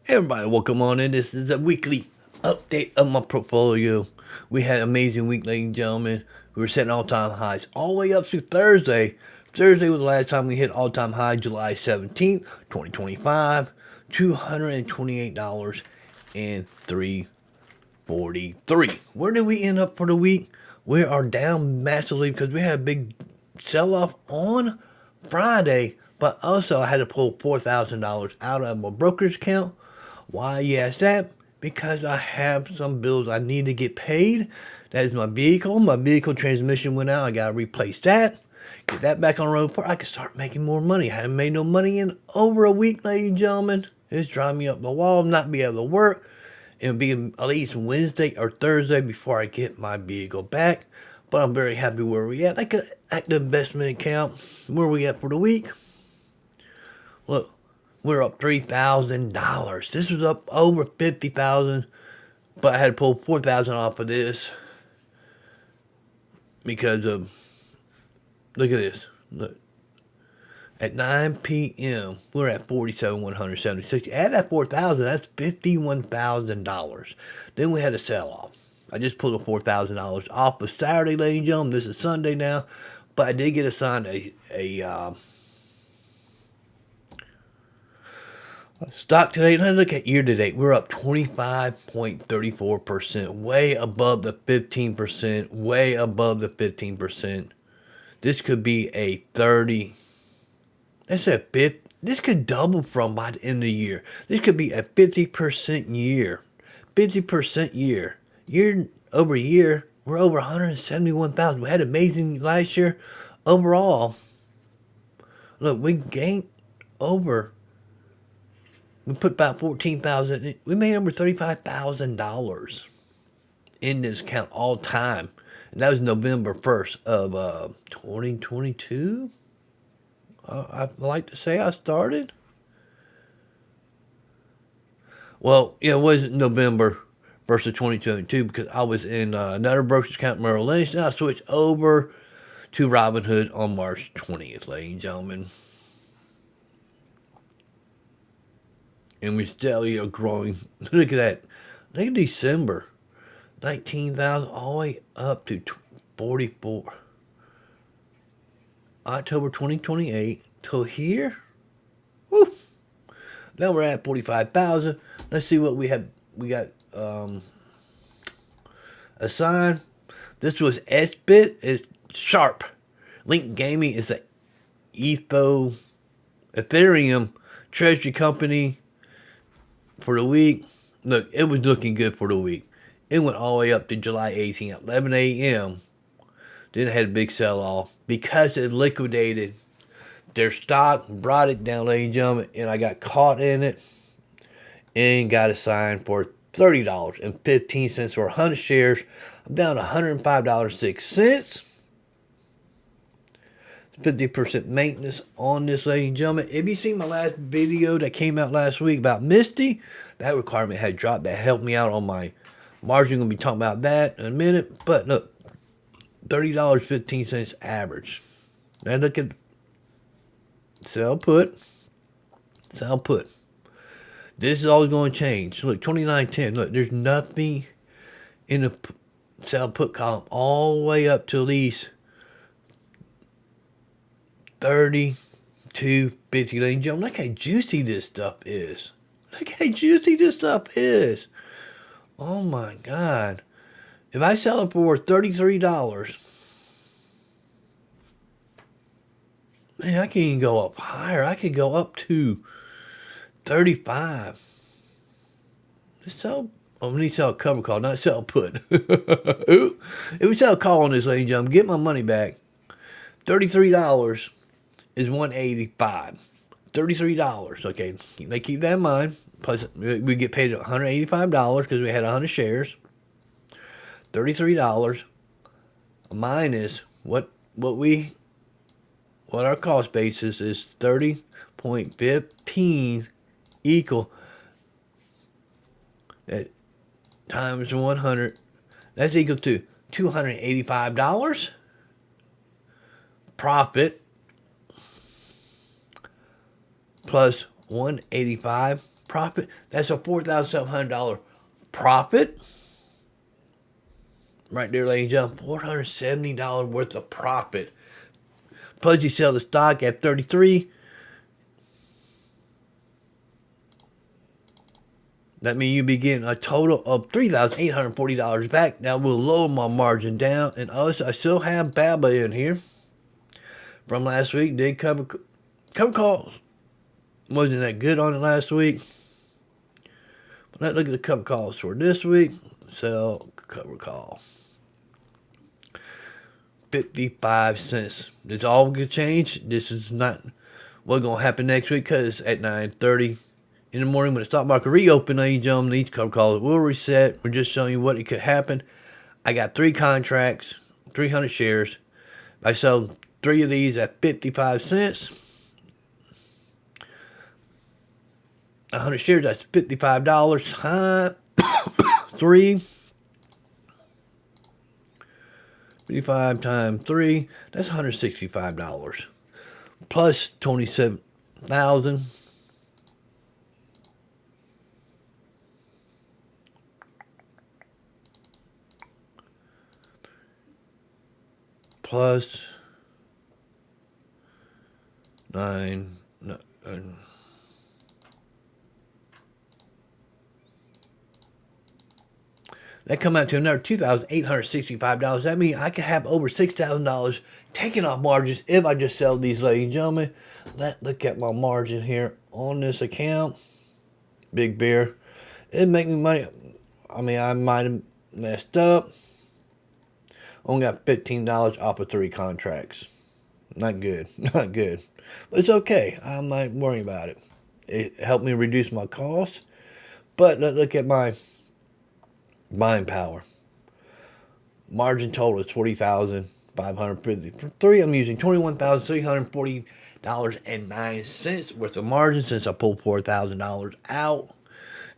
Everybody, welcome on in. This is a weekly update of my portfolio. We had an amazing week, ladies and gentlemen. We were setting all-time highs all the way up to Thursday. Thursday was the last time we hit all-time high, July 17th, 2025, $228 and 343. Where did we end up for the week? We are down massively because we had a big sell-off on Friday, but also I had to pull $4,000 out of my brokerage account. Why you ask that? Because I have some bills I need to get paid. That is my vehicle. My vehicle transmission went out. I got to replace that. Get that back on the road before I can start making more money. I haven't made no money in over a week, ladies and gentlemen. It's driving me up the wall. Not be able to work. It'll be at least Wednesday or Thursday before I get my vehicle back. But I'm very happy where we at. Like an active investment account. Where we at for the week? Look, we're up $3,000. This was up over $50,000, but I had to pull $4,000 off of this because of, look at this. Look, at 9 p.m. we're at 47,176. Add that 4,000, that's $51,000. Then we had a sell off. I just pulled the $4,000 off of Saturday, ladies and gentlemen. This is Sunday now, but I did get assigned a stock today. Let's look at year to date. We're up 25.34%, way above the 15%, way above the 15%. This could be a 30. That's a bit. This could double from by the end of the year. This could be a 50% year. 50% year. Year over year, we're over 171,000. We had amazing last year. Overall, look, we gained over. We put about 14,000. We made over $35,000 in this account all time, and that was November 1st of 2022. I like to say I started. Well, yeah, it was November 1st of 2022 because I was in another brokerage account, Merrill Lynch. Now I switched over to Robinhood on March 20th, ladies and gentlemen. And we steadily are growing. Look at that. Look at December. 19,000 all the way up to 44. October 2028 till here. Woo. Now we're at 45,000. Let's see what we have. We got assigned. This was SBIT. It's Sharp. Link Gaming is a Ethereum treasury company for the week. Look, it was looking good for the week. It went all the way up to July 18th at 11 a.m. Then it had a big sell-off because it liquidated their stock, brought it down, ladies and gentlemen, and I got caught in it and got assigned for $30.15 for 100 shares. I'm down $105.06. 50% maintenance on this, ladies and gentlemen. If you seen my last video that came out last week about Misty, that requirement had dropped. That helped me out on my margin. Going to be talking about that in a minute. But look, $30.15 average. Now look at sell put. Sell put. This is always going to change. Look, 29.10. Look, there's nothing in the sell put column all the way up to at least 32.50, ladies and gentlemen. Look how juicy this stuff is. Look how juicy this stuff is. Oh my God. If I sell it for $33, man, I can even go up higher. I could go up to 35. Let's sell. Oh, we need to sell a cover call, not sell a put. If we sell a call on this, ladies and gentlemen, get my money back. $33 is $185. $33. Okay, they keep that in mind. Plus, we get paid $185 because we had 100 shares. $33 minus what our cost basis is 30.15 equal that times 100. That's equal to $285 profit plus 185 profit. That's a $4,700 profit. Right there, ladies and gentlemen, $470 worth of profit. Plus, you sell the stock at 33. That means you be getting a total of $3,840 back. That will lower my margin down. And also, I still have BABA in here from last week. Did cover calls. Wasn't that good on it last week. But let's look at the cover calls for this week. Sell cover call. 55 cents. This all gonna change. This is not what's gonna happen next week because at 9:30 in the morning when the stock market reopen, ladies and gentlemen, these cover calls will reset. We're just showing you what it could happen. I got 3 contracts, 300 shares. I sold 3 of these at 55 cents. 100 shares, that's $55. 3. 55 times 3, that's $165. Plus 27,000. Plus 9. That come out to another $2,865. That means I could have over $6,000 taken off margins if I just sell these, ladies and gentlemen. Let's look at my margin here on this account. Big Bear. It make me money. I mean, I might have messed up. Only got $15 off of 3 contracts. Not good. Not good. But it's okay. I'm not worrying about it. It helped me reduce my costs. But let's look at my buying power. Margin total is $40,550. For 3, I'm using $21,340.09 worth of margin since I pulled $4,000 out.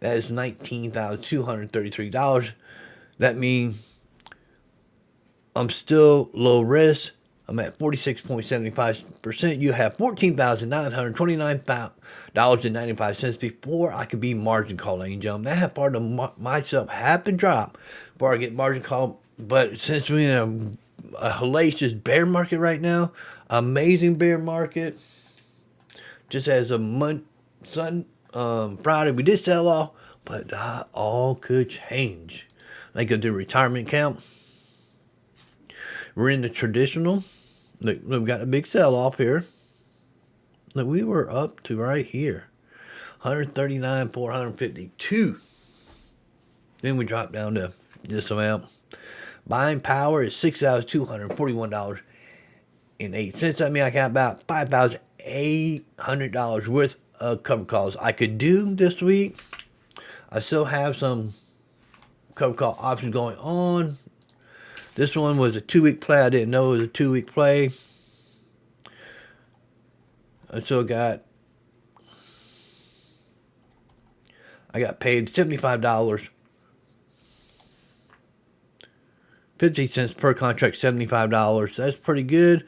That is $19,233. That means I'm still low risk. I'm at 46.75%. You have $14,929.95 before I could be margin call, ladies and gentlemen. That have part of myself have to drop before I get margin call. But since we're in a hellacious bear market right now, amazing bear market. Just as a Friday we did sell off, but all could change. Like the retirement account. We're in the traditional. Look, we've got a big sell-off here. Look, we were up to right here. 139,452. Then we dropped down to this amount. Buying power is $6,241.08. I mean, I got about $5,800 worth of cover calls I could do this week. I still have some cover call options going on. This one was a 2-week play. I didn't know it was a 2-week play. I got paid $75. 50 cents per contract, $75. That's pretty good.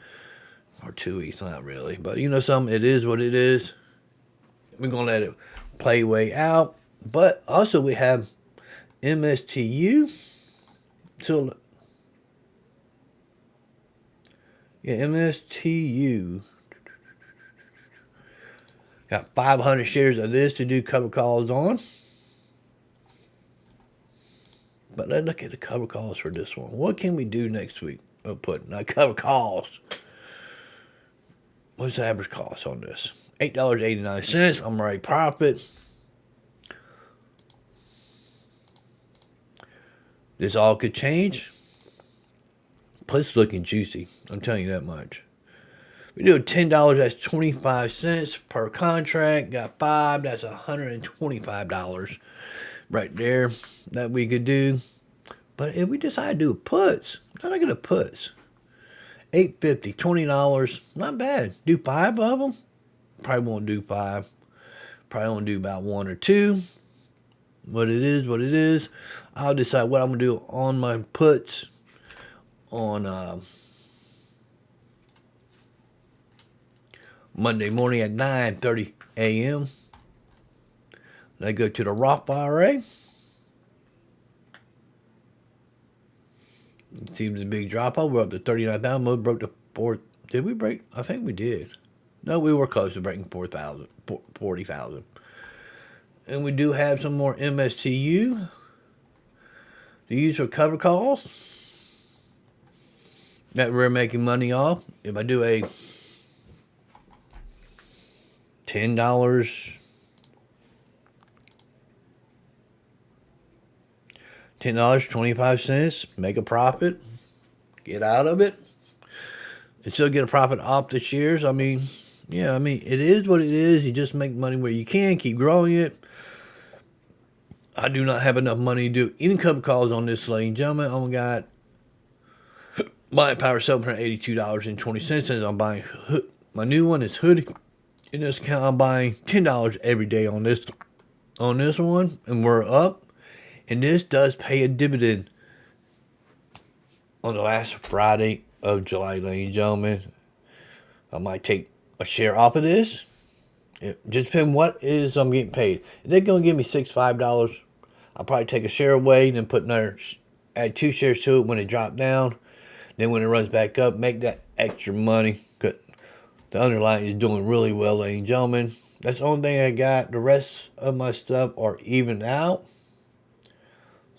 For 2 weeks, not really. But you know something, it is what it is. We're going to let it play way out. But also we have MSTU. So yeah, MSTU. Got 500 shares of this to do cover calls on. But let's look at the cover calls for this one. What can we do next week? Not cover calls. What's the average cost on this? $8.89. I'm already profit. This all could change. Plus, it's looking juicy. I'm telling you that much. We do $10. That's 25 cents per contract. Got 5. That's $125 right there that we could do. But if we decide to do puts, I'm not gonna puts. $8.50, $20. Not bad. Do 5 of them. Probably won't do 5. Probably won't do about 1 or 2. What it is, what it is. I'll decide what I'm gonna do on my puts on Monday morning at 9:30 a.m. Then I go to the Roth IRA. See the big drop off. We're up to 39,000. We broke the 4. Did we break? I think we did. No, we were close to breaking 4,000, 40,000. And we do have some more MSTU to use for cover calls that we're making money off. If I do a $10, $10.25, make a profit, get out of it, and still get a profit off the shares. I mean, yeah, I mean, it is what it is. You just make money where you can, keep growing it. I do not have enough money to do any cover calls on this, ladies and gentlemen. I got buying power $782.20, and I'm buying my new one is hoodie. In this account, I'm buying $10 every day on this one, and we're up. And this does pay a dividend on the last Friday of July, ladies and gentlemen. I might take a share off of this. It just depends what is I'm getting paid. If they're going to give me $5, I'll probably take a share away, then add 2 shares to it when it drops down. Then when it runs back up, make that extra money. Cause the underlying is doing really well, ladies and gentlemen. That's the only thing I got. The rest of my stuff are even out.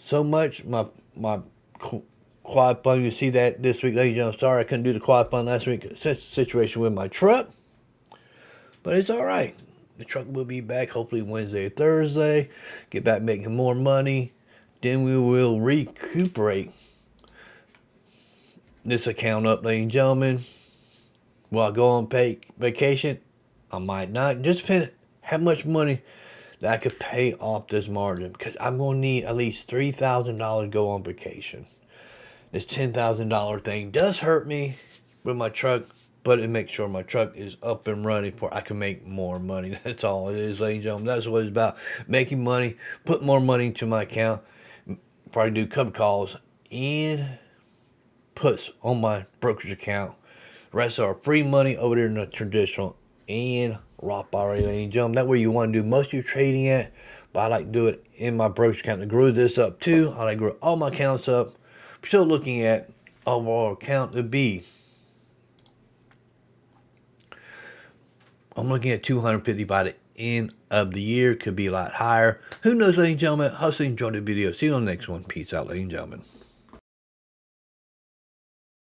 So much. My quad fund, you see that this week, ladies and gentlemen. Sorry I couldn't do the quad fund last week. Since the situation with my truck. But it's all right. The truck will be back hopefully Wednesday or Thursday. Get back making more money. Then we will recuperate this account up, ladies and gentlemen. Will I go on vacation? I might not. Just depends how much money that I could pay off this margin. Because I'm going to need at least $3,000 to go on vacation. This $10,000 thing does hurt me with my truck. But it makes sure my truck is up and running for I can make more money. That's all it is, ladies and gentlemen. That's what it's about. Making money, put more money into my account, probably do cover calls, and puts on my brokerage account. The rest are free money over there in the traditional and Roth IRA, ladies and gentlemen. That's where you want to do most of your trading at. But I like to do it in my brokerage account to grow this up too. I like to grow all my accounts up. I'm still looking at overall account to be. I'm looking at 250 by the end of the year. Could be a lot higher. Who knows, ladies and gentlemen? Hopefully you enjoyed the video. See you on the next one. Peace out, ladies and gentlemen.